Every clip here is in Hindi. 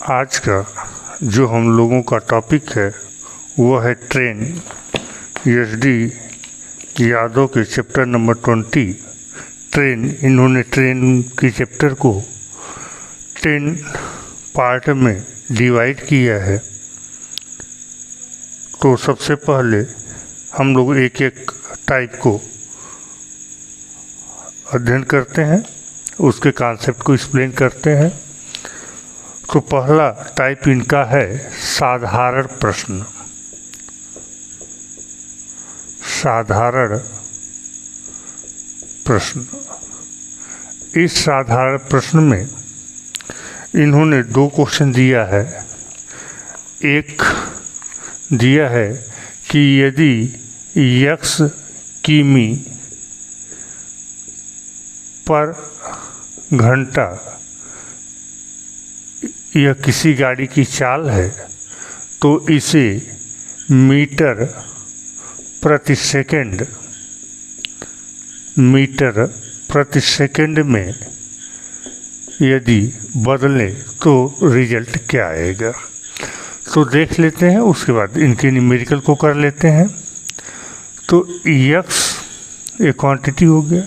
आज का जो हम लोगों का टॉपिक है वह है ट्रेन। एस.डी. यादव के चैप्टर नंबर 20 ट्रेन। इन्होंने ट्रेन की चैप्टर को 10 पार्ट में डिवाइड किया है। तो सबसे पहले हम लोग एक एक टाइप को अध्ययन करते हैं, उसके कॉन्सेप्ट को एक्सप्लेन करते हैं। तो पहला टाइप इनका है साधारण प्रश्न। साधारण प्रश्न। इस साधारण प्रश्न में इन्होंने 2 क्वेश्चन दिया है। एक दिया है कि यदि x किमी पर घंटा यह किसी गाड़ी की चाल है तो इसे मीटर प्रति सेकंड में यदि बदलें तो रिजल्ट क्या आएगा। तो देख लेते हैं, उसके बाद इनके न्यूमेरिकल को कर लेते हैं। तो x एक क्वांटिटी हो गया,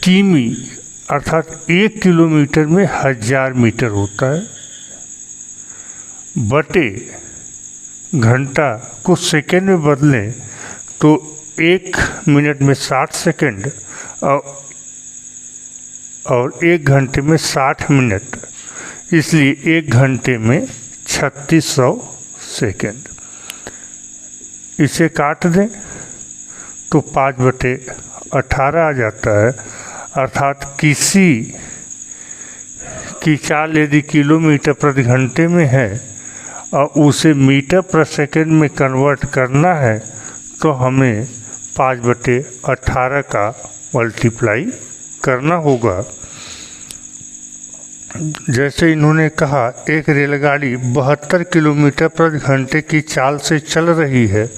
किमी अर्थात 1 किलोमीटर में 1000 मीटर होता है, बटे घंटा को सेकंड में बदलें तो 1 मिनट में 60 सेकंड और 1 घंटे में 60 मिनट, इसलिए 1 घंटे में 3600 सेकंड। इसे काट दें तो 5/18 आ जाता है। अर्थात किसी की चाल यदि किलोमीटर प्रति घंटे में है और उसे मीटर प्रति सेकंड में कन्वर्ट करना है तो हमें 5/18 का मल्टीप्लाई करना होगा। जैसे इन्होंने कहा एक रेलगाड़ी 72 किलोमीटर प्रति घंटे की चाल से चल रही है,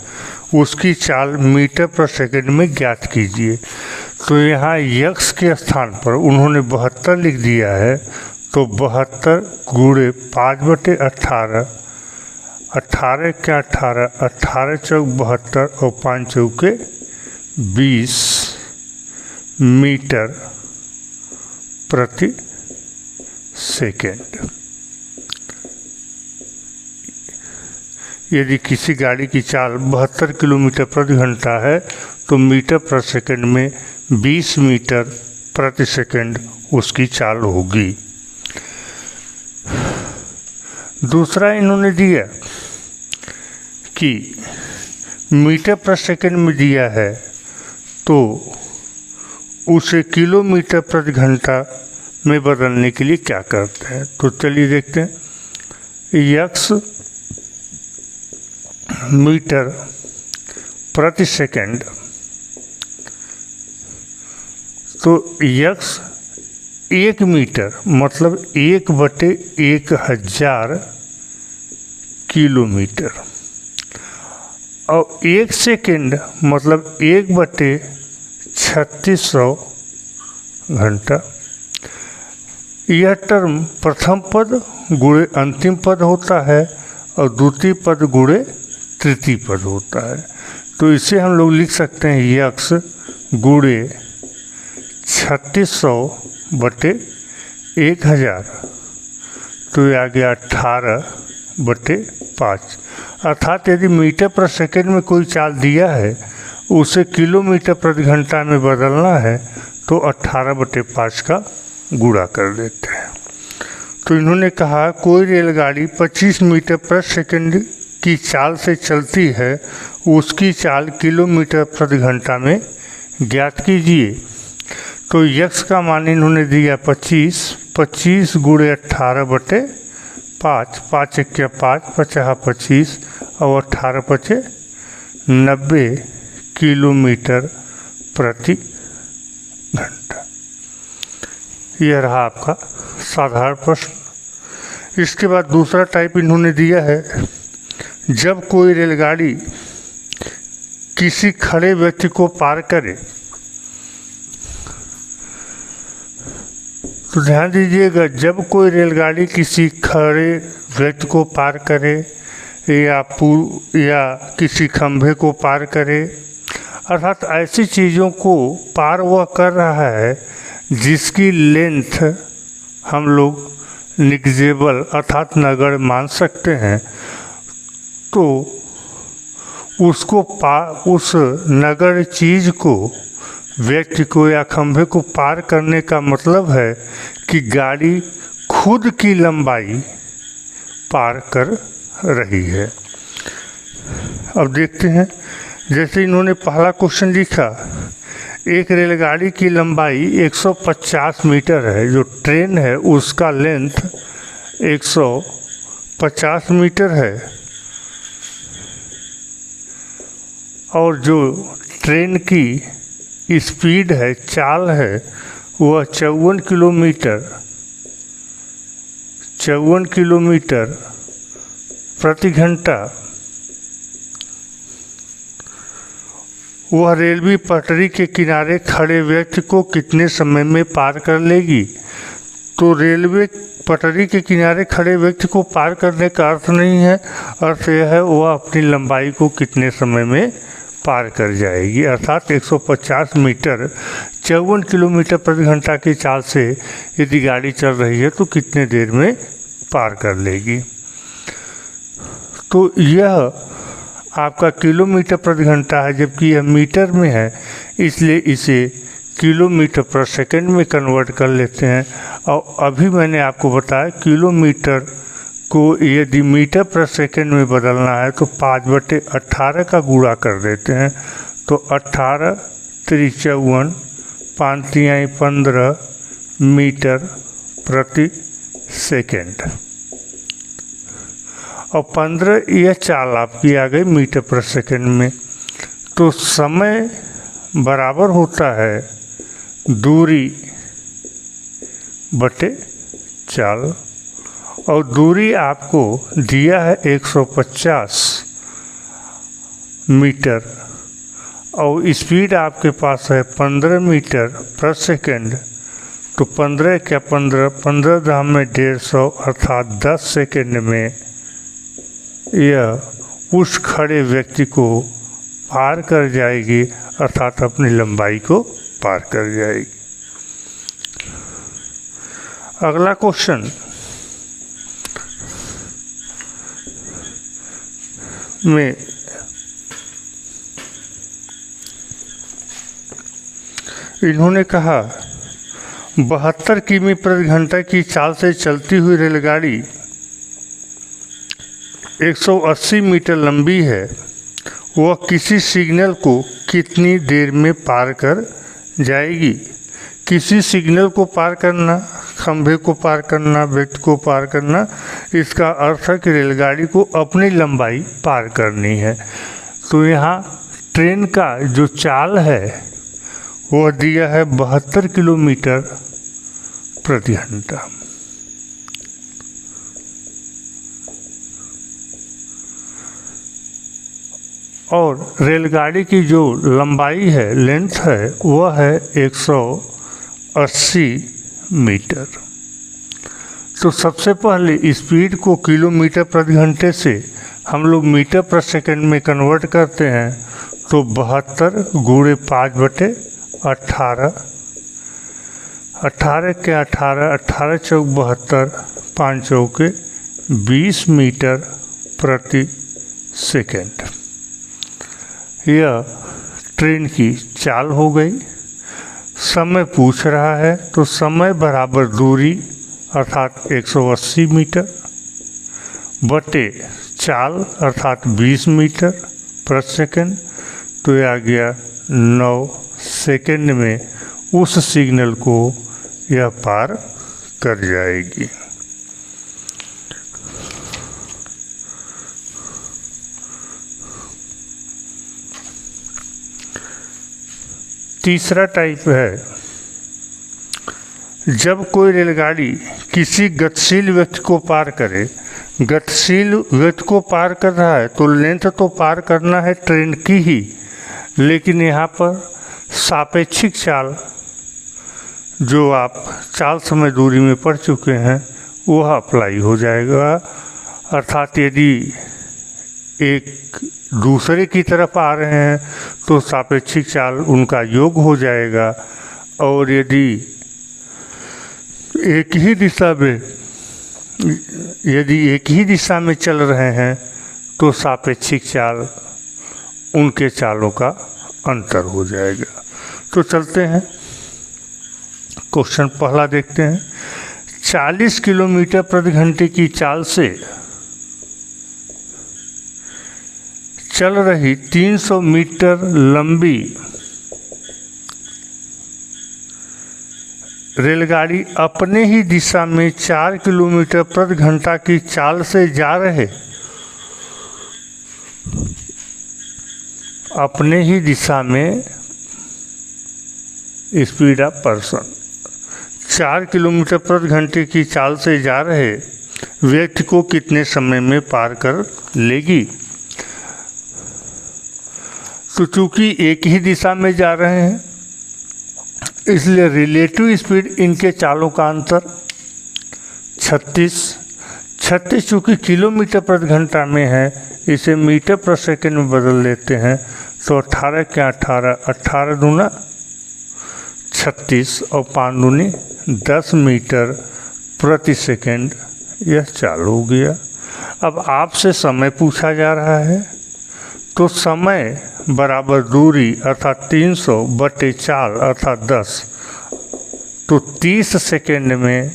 उसकी चाल मीटर प्रति सेकंड में ज्ञात कीजिए। तो यहाँ x के स्थान पर उन्होंने 72 लिख दिया है, तो 72 गुणे 5/18, 18 क्या 18, 18 चौक 72 और 5 चौके 20 मीटर प्रति सेकंड। यदि किसी गाड़ी की चाल 72 किलोमीटर प्रति घंटा है तो मीटर प्रति सेकंड में 20 मीटर प्रति सेकंड उसकी चाल होगी। दूसरा इन्होंने दिया कि मीटर प्रति सेकंड में दिया है तो उसे किलोमीटर प्रति घंटा में बदलने के लिए क्या करते हैं। तो चलिए देखते हैं। x मीटर प्रति सेकंड, तो x 1 मीटर मतलब 1/1000 किलोमीटर और 1 सेकंड मतलब 1/3600 घंटा। यह टर्म प्रथम पद गुणे अंतिम पद होता है और द्वितीय पद गुणे तृतीय पद होता है। तो इसे हम लोग लिख सकते हैं x गुणे 3600/1000, तो ये आ गया 18/5। अर्थात यदि मीटर प्रति सेकंड में कोई चाल दिया है उसे किलोमीटर प्रति घंटा में बदलना है तो 18/5 का गुणा कर देते हैं। तो इन्होंने कहा कोई रेलगाड़ी 25 मीटर प्रति सेकंड की चाल से चलती है, उसकी चाल किलोमीटर प्रति घंटा में ज्ञात कीजिए। तो x का मान इन्होंने दिया 25 गुणे 18/5, 5 क्या 5, 50 25 और 18 5 90 किलोमीटर प्रति घंटा। यह रहा आपका साधारण प्रश्न। इसके बाद दूसरा टाइप इन्होंने दिया है, जब कोई रेलगाड़ी किसी खड़े व्यक्ति को पार करे तो ध्यान दीजिएगा, जब कोई रेलगाड़ी किसी खड़े व्यक्ति को पार करे या किसी खंभे को पार करे, अर्थात ऐसी चीज़ों को पार वह कर रहा है जिसकी लेंथ हम लोग निग्जेबल अर्थात नगण्य मान सकते हैं, तो उस नगण्य चीज़ को, व्यक्ति को या खंभे को पार करने का मतलब है कि गाड़ी खुद की लंबाई पार कर रही है। अब देखते हैं, जैसे इन्होंने पहला क्वेश्चन लिखा, एक रेलगाड़ी की लंबाई 150 मीटर है, जो ट्रेन है उसका लेंथ 150 मीटर है, और जो ट्रेन की स्पीड है, चाल है, वह 54 किलोमीटर प्रति घंटा। वह रेलवे पटरी के किनारे खड़े व्यक्ति को कितने समय में पार कर लेगी? तो रेलवे पटरी के किनारे खड़े व्यक्ति को पार करने का अर्थ नहीं है, अर्थ यह है वह अपनी लंबाई को कितने समय में पार कर जाएगी। अर्थात 150 मीटर 54 किलोमीटर प्रति घंटा की चाल से यदि गाड़ी चल रही है तो कितने देर में पार कर लेगी। तो यह आपका किलोमीटर प्रति घंटा है, जबकि यह मीटर में है, इसलिए इसे किलोमीटर पर सेकंड में कन्वर्ट कर लेते हैं। और अभी मैंने आपको बताया किलोमीटर को यदि मीटर पर सेकंड में बदलना है तो 5/18 का गुणा कर देते हैं, तो 18 × 54 5 × 15 मीटर प्रति सेकंड, और 15 यह चाल आपकी आ गई मीटर पर सेकंड में। तो समय बराबर होता है दूरी बटे चाल, और दूरी आपको दिया है 150 मीटर, और स्पीड आपके पास है 15 मीटर प्रति सेकंड। तो 15 क्या 15 दाम में 150, अर्थात 10 सेकंड में यह उस खड़े व्यक्ति को पार कर जाएगी, अर्थात अपनी लंबाई को पार कर जाएगी। अगला क्वेश्चन में इन्होंने कहा 72 किमी प्रति घंटा की चाल से चलती हुई रेलगाड़ी 180 मीटर लंबी है, वह किसी सिग्नल को कितनी देर में पार कर जाएगी? किसी सिग्नल को पार करना, खंभे को पार करना, व्यक्ति को पार करना, इसका अर्थ है कि रेलगाड़ी को अपनी लंबाई पार करनी है। तो यहाँ ट्रेन का जो चाल है वह दिया है 72 किलोमीटर प्रति घंटा। और रेलगाड़ी की जो लंबाई है, लेंथ है, वह है 180 मीटर। तो सबसे पहले स्पीड को किलोमीटर प्रति घंटे से हम लोग मीटर प्रति सेकंड में कन्वर्ट करते हैं, तो 72 × 5/18, 18 के 18, 18 चौक 72, 5 चौके 20 मीटर प्रति सेकंड। यह ट्रेन की चाल हो गई। समय पूछ रहा है, तो समय बराबर दूरी अर्थात 180 मीटर बटे चाल अर्थात 20 मीटर प्रति सेकंड। तो यह आ गया 9 सेकंड में उस सिग्नल को यह पार कर जाएगी। तीसरा टाइप है, जब कोई रेलगाड़ी किसी गतिशील व्यक्ति को पार करे, गतिशील व्यक्ति को पार कर रहा है तो लेंथ तो पार करना है ट्रेन की ही, लेकिन यहाँ पर सापेक्षिक चाल जो आप चाल समय दूरी में पढ़ चुके हैं वह अप्लाई हो जाएगा। अर्थात यदि एक दूसरे की तरफ आ रहे हैं तो सापेक्षिक चाल उनका योग हो जाएगा, और यदि एक ही दिशा में चल रहे हैं तो सापेक्षिक चाल उनके चालों का अंतर हो जाएगा। तो चलते हैं, क्वेश्चन पहला देखते हैं। 40 किलोमीटर प्रति घंटे की चाल से चल रही 300 मीटर लंबी रेलगाड़ी अपने ही दिशा में 4 किलोमीटर प्रति घंटा की चाल से जा रहे अपने ही दिशा में स्पीड ऑफ पर्सन 4 किलोमीटर प्रति घंटे की चाल से जा रहे व्यक्ति को कितने समय में पार कर लेगी। तो चूंकि एक ही दिशा में जा रहे हैं इसलिए रिलेटिव स्पीड इनके चालों का अंतर 36 चूँकि किलोमीटर प्रति घंटा में है, इसे मीटर प्रति सेकंड में बदल लेते हैं तो 18 क्या 18 दूना 36 और 5 दूनी 10 मीटर प्रति सेकंड यह चाल हो गया। अब आपसे समय पूछा जा रहा है तो समय बराबर दूरी अर्थात 300 बटे चाल अर्थात 10, तो 30 सेकंड में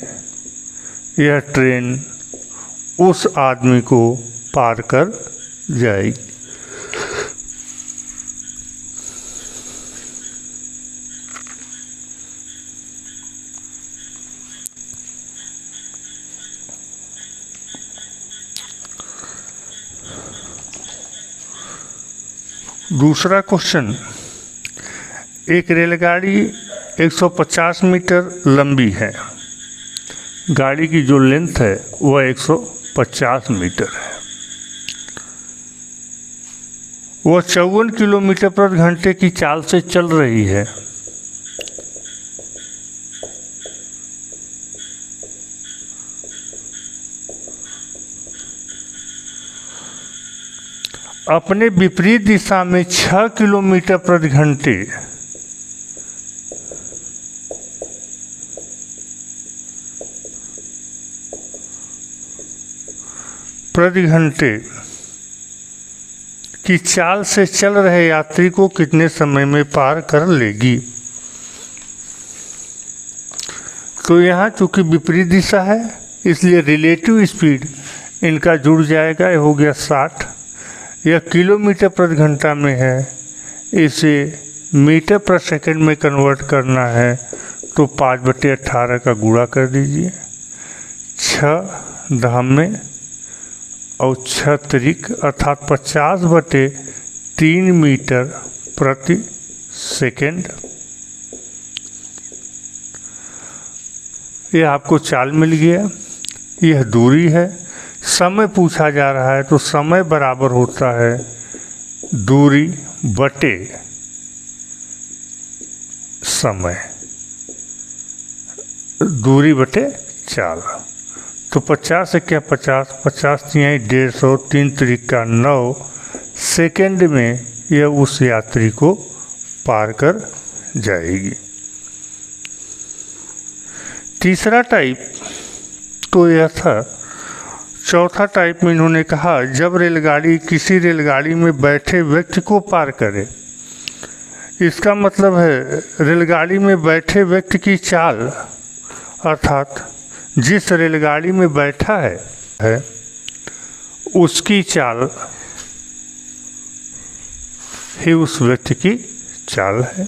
यह ट्रेन उस आदमी को पार कर जाएगी। दूसरा क्वेश्चन, एक रेलगाड़ी 150 मीटर लंबी है। गाड़ी की जो लेंथ है वह 150 मीटर है। वह 54 किलोमीटर प्रति घंटे की चाल से चल रही है। अपने विपरीत दिशा में 6 किलोमीटर प्रति घंटे की चाल से चल रहे यात्री को कितने समय में पार कर लेगी। तो यहाँ चूंकि विपरीत दिशा है इसलिए रिलेटिव स्पीड इनका जुड़ जाएगा, ये हो गया 60। यह किलोमीटर प्रति घंटा में है, इसे मीटर प्रति सेकंड में कन्वर्ट करना है तो 5/18 का गुणा कर दीजिए। 6 धाम में और 6 त्रिक अर्थात 50/3 मीटर प्रति सेकंड। यह आपको चाल मिल गया, यह दूरी है। समय पूछा जा रहा है तो समय बराबर होता है दूरी बटे समय, दूरी बटे चाल। तो 50 से क्या 50 तिहाई 150, 3 त्रिका 9 सेकंड में यह उस यात्री को पार कर जाएगी। तीसरा टाइप तो यह था। चौथा टाइप में इन्होंने कहा जब रेलगाड़ी किसी रेलगाड़ी में बैठे व्यक्ति को पार करे। इसका मतलब है रेलगाड़ी में बैठे व्यक्ति की चाल अर्थात जिस रेलगाड़ी में बैठा है उसकी चाल ही उस व्यक्ति की चाल है।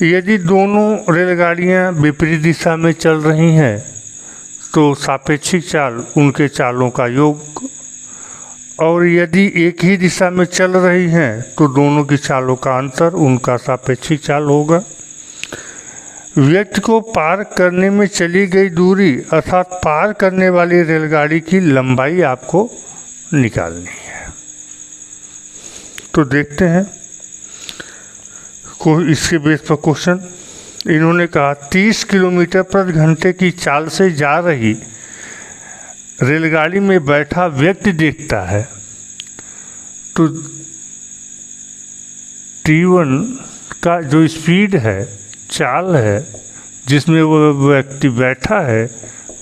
यदि दोनों रेलगाड़ियां विपरीत दिशा में चल रही हैं तो सापेक्षिक चाल उनके चालों का योग, और यदि एक ही दिशा में चल रही हैं तो दोनों की चालों का अंतर उनका सापेक्षिक चाल होगा। व्यक्ति को पार करने में चली गई दूरी अर्थात पार करने वाली रेलगाड़ी की लंबाई आपको निकालनी है। तो देखते हैं को इसके बेस पर क्वेश्चन इन्होंने कहा 30 किलोमीटर प्रति घंटे की चाल से जा रही रेलगाड़ी में बैठा व्यक्ति देखता है तो T1 का जो स्पीड है, चाल है जिसमें वो व्यक्ति बैठा है,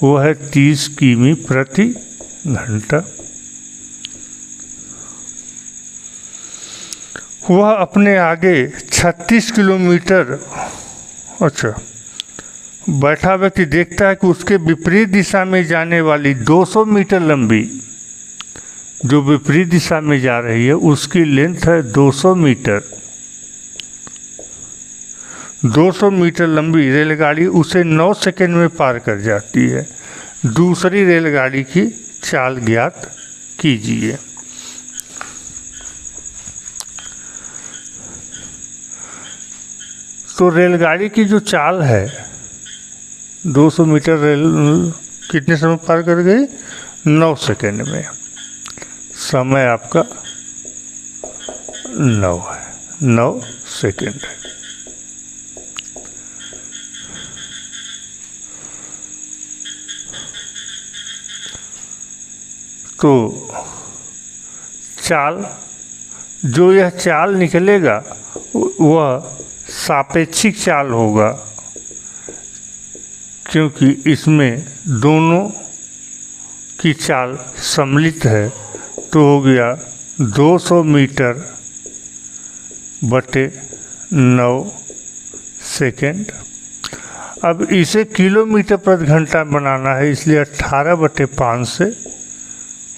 वो है 30 किमी प्रति घंटा। वह अपने आगे 36 किलोमीटर बैठा व्यक्ति देखता है कि उसके विपरीत दिशा में जाने वाली 200 मीटर लंबी, जो विपरीत दिशा में जा रही है उसकी लेंथ है 200 मीटर। 200 मीटर लंबी रेलगाड़ी उसे 9 सेकंड में पार कर जाती है। दूसरी रेलगाड़ी की चाल ज्ञात कीजिए। तो रेलगाड़ी की जो चाल है 200 मीटर रेल कितने समय पार कर गई? 9 सेकंड में। समय आपका 9 है, 9 सेकंड है। तो चाल, जो यह चाल निकलेगा वह सापेक्षिक चाल होगा, क्योंकि इसमें दोनों की चाल सम्मिलित है। तो हो गया 200 मीटर बटे 9 सेकेंड। अब इसे किलोमीटर प्रति घंटा बनाना है, इसलिए 18/5 से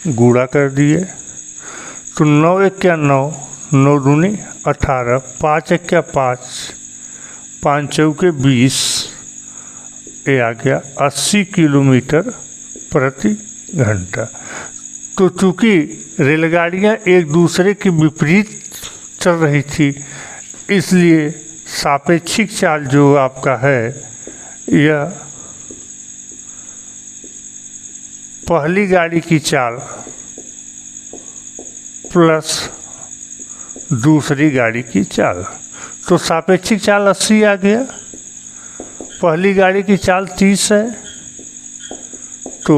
गुणा कर दिए। तो 9 एक्या 9, 9 दूनी 18, 5 एक्या 5, 5 चौके 20, ये आ गया 80 किलोमीटर प्रति घंटा। तो चूँकि रेलगाड़ियाँ एक दूसरे के विपरीत चल रही थी, इसलिए सापेक्षिक चाल जो आपका है यह पहली गाड़ी की चाल प्लस दूसरी गाड़ी की चाल। तो सापेक्षिक चाल 80 आ गया, पहली गाड़ी की चाल 30 है, तो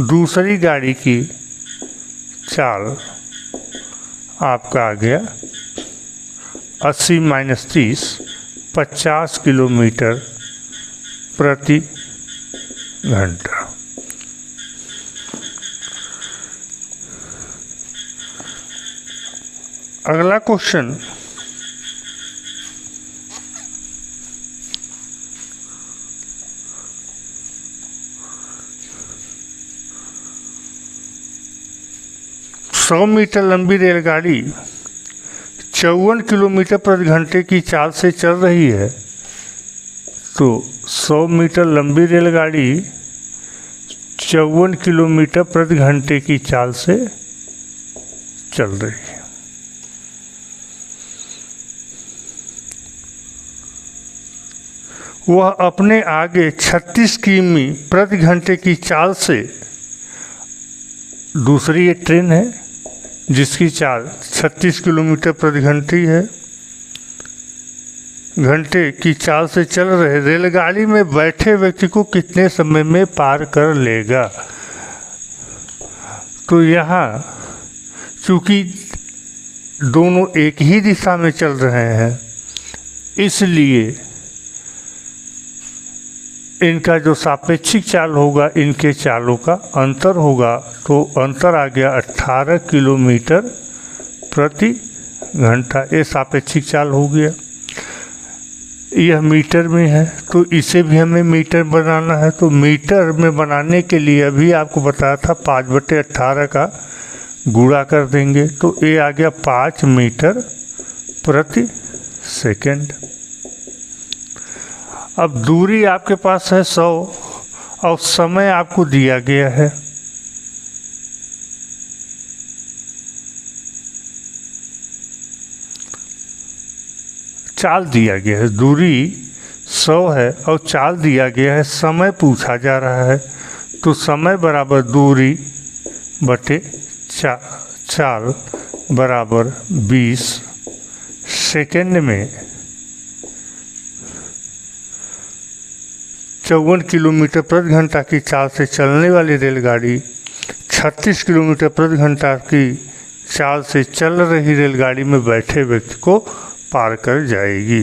दूसरी गाड़ी की चाल आपका आ गया 80 - 30, 50 किलोमीटर प्रति घंटा। अगला क्वेश्चन, सौ मीटर लंबी रेलगाड़ी 54 किलोमीटर प्रति घंटे की चाल से चल रही है। तो 100 मीटर लंबी रेलगाड़ी 54 किलोमीटर प्रति घंटे की चाल से चल रही है। वह अपने आगे 36 किमी प्रति घंटे की चाल से, दूसरी एक ट्रेन है जिसकी चाल 36 किलोमीटर प्रति घंटे की चाल से चल रहे रेलगाड़ी में बैठे व्यक्ति को कितने समय में पार कर लेगा। तो यहाँ चूँकि दोनों एक ही दिशा में चल रहे हैं, इसलिए इनका जो सापेक्षिक चाल होगा, इनके चालों का अंतर होगा। तो अंतर आ गया 18 किलोमीटर प्रति घंटा। ये सापेक्षिक चाल हो गया। यह मीटर में है, तो इसे भी हमें मीटर बनाना है। तो मीटर में बनाने के लिए अभी आपको बताया था 5/18 का गुणा कर देंगे। तो ये आ गया 5 मीटर प्रति सेकंड। अब दूरी आपके पास है 100 और समय आपको दिया गया है। चाल दिया गया है, दूरी 100 है और चाल दिया गया है, समय पूछा जा रहा है। तो समय बराबर दूरी बटे चाल बराबर 20 सेकंड में 54 किलोमीटर प्रति घंटा की चाल से चलने वाली रेलगाड़ी 36 किलोमीटर प्रति घंटा की चाल से चल रही रेलगाड़ी में बैठे व्यक्ति को पार कर जाएगी।